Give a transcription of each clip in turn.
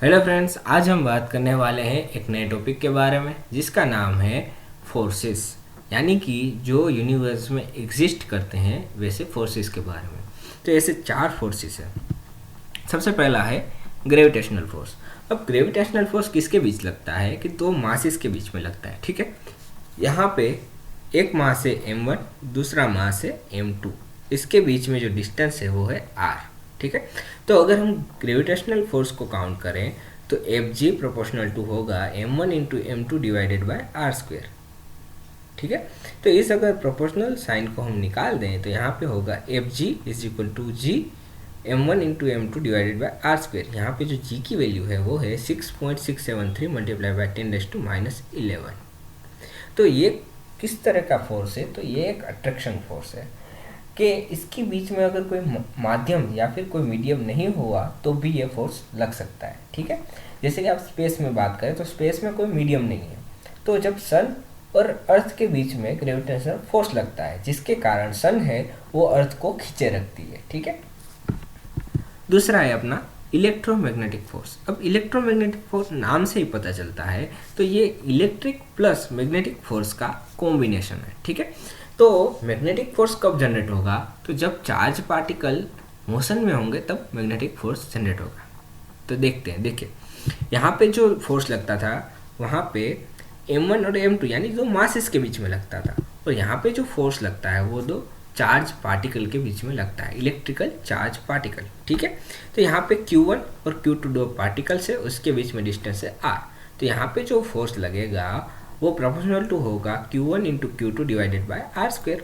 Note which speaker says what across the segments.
Speaker 1: Hello friends, आज हम बात करने वाले हैं एक नए टॉपिक के बारे में जिसका नाम है फोर्सेस। यानी कि जो यूनिवर्स में एग्जिस्ट करते हैं वैसे फोर्सेस के बारे में। तो ऐसे चार फोर्सेस हैं। सबसे पहला है ग्रेविटेशनल फोर्स। अब ग्रेविटेशनल फोर्स किसके बीच लगता है कि दो मासेस के बीच में लगता है। ठीक है, यहाँ पे एक मास है m1, दूसरा मास है m2। इसके बीच में जो डिस्टेंस है वो है r। ठीक है, तो अगर हम ग्रेविटेशनल फोर्स को काउंट करें तो एफ जी प्रोपोर्शनल टू होगा m1 into m2 divided by R square. ठीक है, तो इस अगर प्रोपोर्शनल साइन को हम निकाल दें तो यहाँ पे होगा F G is equal to G m1 into m2 divided by R square. यहाँ पे जो g की वैल्यू है वो है 6.673 मल्टीप्लाई बाय 10⁻⁻11। तो ये किस तरह का फोर्स है? तो ये एक अट्रैक्शन फोर्स है कि इसके बीच में अगर कोई माध्यम या फिर कोई मीडियम नहीं हुआ तो भी ये फोर्स लग सकता है। ठीक है, जैसे कि आप स्पेस में बात करें तो स्पेस में कोई मीडियम नहीं है, तो जब सन और अर्थ के बीच में ग्रेविटेशनल फोर्स लगता है जिसके कारण सन है वो अर्थ को खींचे रखती है। ठीक है, दूसरा है अपना इलेक्ट्रोमैग्नेटिक फोर्स। अब इलेक्ट्रोमैग्नेटिक फोर्स नाम से ही पता चलता है, तो ये इलेक्ट्रिक प्लस मैग्नेटिक फोर्स का कॉम्बिनेशन है। ठीक है, तो मैग्नेटिक फोर्स कब जनरेट होगा? तो जब चार्ज पार्टिकल मोशन में होंगे तब मैग्नेटिक फोर्स जनरेट होगा। तो देखते हैं, देखिए यहाँ पे जो फोर्स लगता था वहाँ पे m1 और m2 यानी दो मासेस के बीच में लगता था, और यहाँ पे जो फोर्स लगता है वो दो चार्ज पार्टिकल के बीच में लगता है, इलेक्ट्रिकल चार्ज पार्टिकल। ठीक है, तो यहाँ पे q1 और q2 दो पार्टिकल्स है, उसके बीच में डिस्टेंस है r। तो यहाँ पे जो फोर्स लगेगा वो प्रोपोर्शनल टू होगा q1 into Q divided by R square.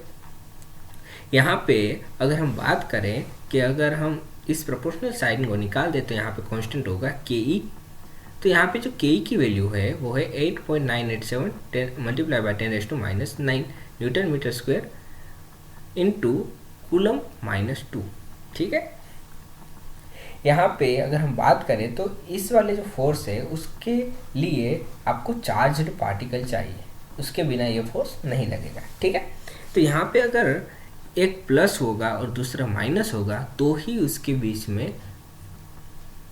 Speaker 1: यहाँ पे अगर हम बात करें कि अगर हम इस प्रोपोर्शनल साइन को निकाल दें तो यहाँ पे कांस्टेंट होगा ke। तो यहाँ पे जो ke की वैल्यू है वो है 8.987 multiply by 10⁻⁻9 newton metre square into coulomb -2। ठीक है, यहाँ पे अगर हम बात करें तो इस वाले जो फोर्स है उसके लिए आपको चार्ज्ड पार्टिकल चाहिए, उसके बिना ये फोर्स नहीं लगेगा। ठीक है, तो यहाँ पे अगर एक प्लस होगा और दूसरा माइनस होगा तो ही उसके बीच में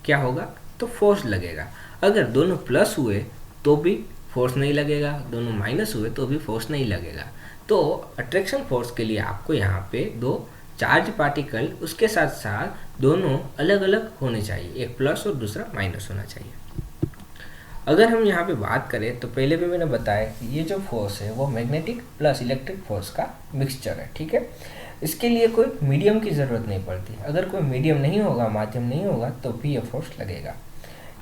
Speaker 1: क्या होगा? तो फोर्स लगेगा। अगर दोनों प्लस हुए तो भी फोर्स नहीं लगेगा, दोनों माइनस हुए तो भी फोर्स नहीं लगेगा। तो अट्रैक्शन फोर्स के लिए आपको यहाँ पे दो चार्ज पार्टिकल उसके साथ साथ दोनों अलग अलग होने चाहिए, एक प्लस और दूसरा माइनस होना चाहिए। अगर हम यहाँ पे बात करें तो पहले भी मैंने बताया कि ये जो फोर्स है वो मैग्नेटिक प्लस इलेक्ट्रिक फोर्स का मिक्सचर है। ठीक है, इसके लिए कोई मीडियम की ज़रूरत नहीं पड़ती। अगर कोई मीडियम नहीं होगा, माध्यम नहीं होगा तो भी ये फोर्स लगेगा।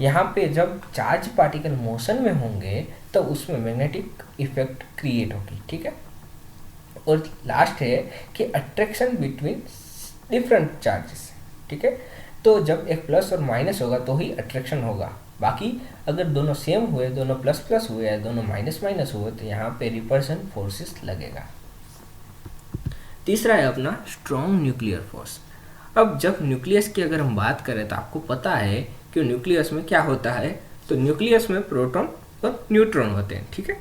Speaker 1: यहाँ पे जब चार्ज पार्टिकल मोशन में होंगे तो उसमें मैग्नेटिक इफेक्ट क्रिएट होगी। ठीक है, और लास्ट है कि अट्रैक्शन बिटवीन डिफरेंट चार्जेस। ठीक है, तो जब एक प्लस और माइनस होगा तो ही अट्रैक्शन होगा, बाकी अगर दोनों सेम हुए, दोनों प्लस प्लस हुए या दोनों माइनस माइनस हुए तो यहाँ पे रिपल्सन फोर्सेस लगेगा। तीसरा है अपना स्ट्रॉन्ग न्यूक्लियर फोर्स। अब जब न्यूक्लियस की अगर हम बात करें तो आपको पता है कि न्यूक्लियस में क्या होता है। तो न्यूक्लियस में प्रोटॉन और न्यूट्रॉन होते हैं। ठीक है,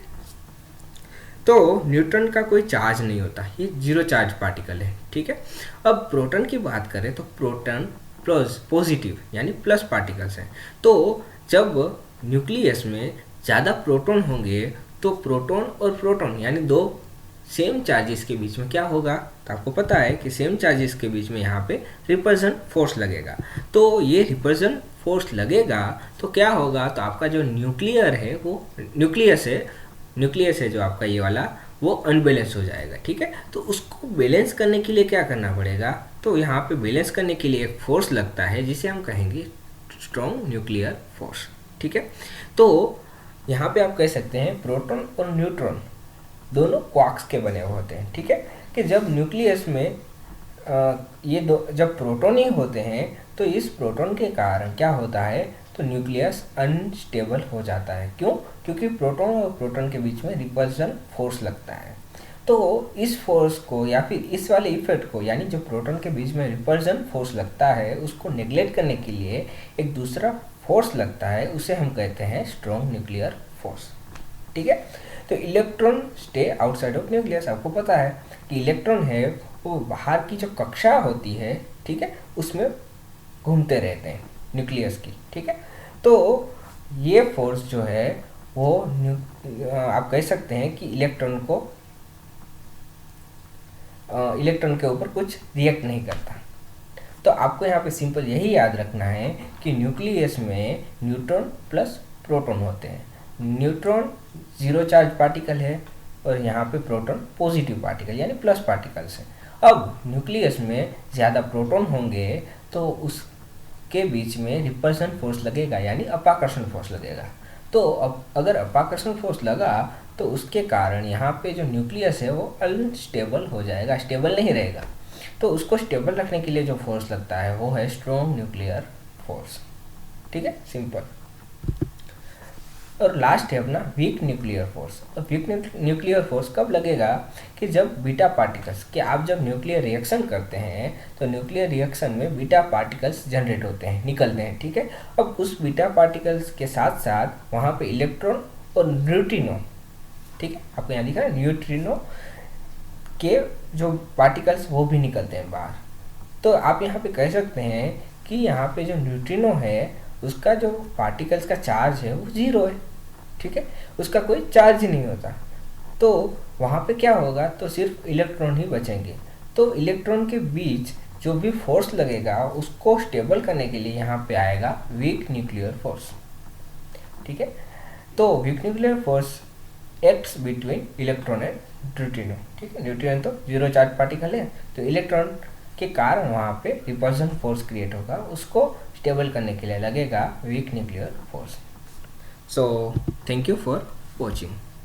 Speaker 1: तो न्यूट्रॉन का कोई चार्ज नहीं होता, ये जीरो चार्ज पार्टिकल है। ठीक है, अब प्रोटॉन की बात करें तो प्रोटॉन प्लस पॉजिटिव यानी प्लस पार्टिकल्स हैं। तो जब न्यूक्लियस में ज़्यादा प्रोटॉन होंगे तो प्रोटॉन और प्रोटॉन यानी दो सेम चार्जेस के बीच में क्या होगा? तो आपको पता है कि सेम चार्जेस के बीच में यहाँ पे रिपल्सन फोर्स लगेगा। तो ये रिपल्सन फोर्स लगेगा तो क्या होगा? तो आपका जो न्यूक्लियर है वो न्यूक्लियस है जो आपका ये वाला वो अनबैलेंस हो जाएगा। ठीक है, तो उसको बैलेंस करने के लिए क्या करना पड़ेगा? तो यहाँ पे बैलेंस करने के लिए एक फोर्स लगता है जिसे हम कहेंगे स्ट्रॉन्ग न्यूक्लियर फोर्स। ठीक है, तो यहाँ पे आप कह सकते हैं प्रोटॉन और न्यूट्रॉन दोनों क्वार्क्स के बने हुए होते हैं। ठीक है, कि जब न्यूक्लियस में ये दो जब प्रोटॉन ही होते हैं तो इस प्रोटॉन के कारण क्या होता है? तो न्यूक्लियस अनस्टेबल हो जाता है। क्यों? क्योंकि प्रोटॉन और प्रोटॉन के बीच में रिपल्सन फोर्स लगता है। तो इस फोर्स को या फिर इस वाले इफेक्ट को यानी जो प्रोटॉन के बीच में रिपल्सन फोर्स लगता है उसको नेग्लेक्ट करने के लिए एक दूसरा फोर्स लगता है, उसे हम कहते हैं स्ट्रॉन्ग न्यूक्लियर फोर्स। ठीक है, तो electron stay outside of nucleus. आपको पता है कि इलेक्ट्रॉन है वो बाहर की जो कक्षा होती है, ठीक है, उसमें घूमते रहते हैं न्यूक्लियस की। ठीक है, तो ये फोर्स जो है वो आप कह सकते हैं कि इलेक्ट्रॉन के ऊपर कुछ रिएक्ट नहीं करता। तो आपको यहाँ पे सिंपल यही याद रखना है कि न्यूक्लियस में न्यूट्रॉन प्लस प्रोटॉन होते हैं। न्यूट्रॉन जीरो चार्ज पार्टिकल है और यहाँ पे प्रोटॉन पॉजिटिव पार्टिकल यानी प्लस पार्टिकल्स है। अब न्यूक्लियस में ज़्यादा प्रोटॉन होंगे तो उसके बीच में रिपल्सन फोर्स लगेगा यानी अपाकर्षण फोर्स लगेगा। तो अब अगर अपाकर्षण फोर्स लगा तो उसके कारण यहाँ पे जो न्यूक्लियस है वो अनस्टेबल हो जाएगा, स्टेबल नहीं रहेगा। तो उसको स्टेबल रखने के लिए जो फोर्स लगता है वो है स्ट्रॉन्ग न्यूक्लियर फोर्स। ठीक है, सिंपल। और लास्ट है अपना वीक न्यूक्लियर फोर्स। तो वीक न्यूक्लियर फोर्स कब लगेगा कि जब बीटा पार्टिकल्स, कि आप जब न्यूक्लियर रिएक्शन करते हैं तो न्यूक्लियर रिएक्शन में बीटा पार्टिकल्स जनरेट होते हैं, निकलते हैं। ठीक है, अब उस बीटा पार्टिकल्स के साथ साथ वहाँ पे इलेक्ट्रॉन और न्यूट्रिनो, ठीक है, आपको यहाँ लिखा है न्यूट्रिनो के जो पार्टिकल्स वो भी निकलते हैं बाहर। तो आप यहाँ पे कह सकते हैं कि यहाँ पे जो न्यूट्रिनो है उसका जो पार्टिकल्स का चार्ज है वो 0 है। ठीक है, उसका कोई चार्ज ही नहीं होता। तो वहाँ पे क्या होगा, तो सिर्फ इलेक्ट्रॉन ही बचेंगे। तो इलेक्ट्रॉन के बीच जो भी फोर्स लगेगा उसको स्टेबल करने के लिए यहाँ पे आएगा वीक न्यूक्लियर फोर्स। ठीक है, तो weak nuclear force acts between electron and neutrino. ठीक है, न्यूट्रिनो तो जीरो चार्ज पार्टिकल है, तो इलेक्ट्रॉन के कारण वहाँ पे रिपल्सन फोर्स क्रिएट होगा, उसको स्टेबल करने के लिए लगेगा weak nuclear force. So thank you for watching.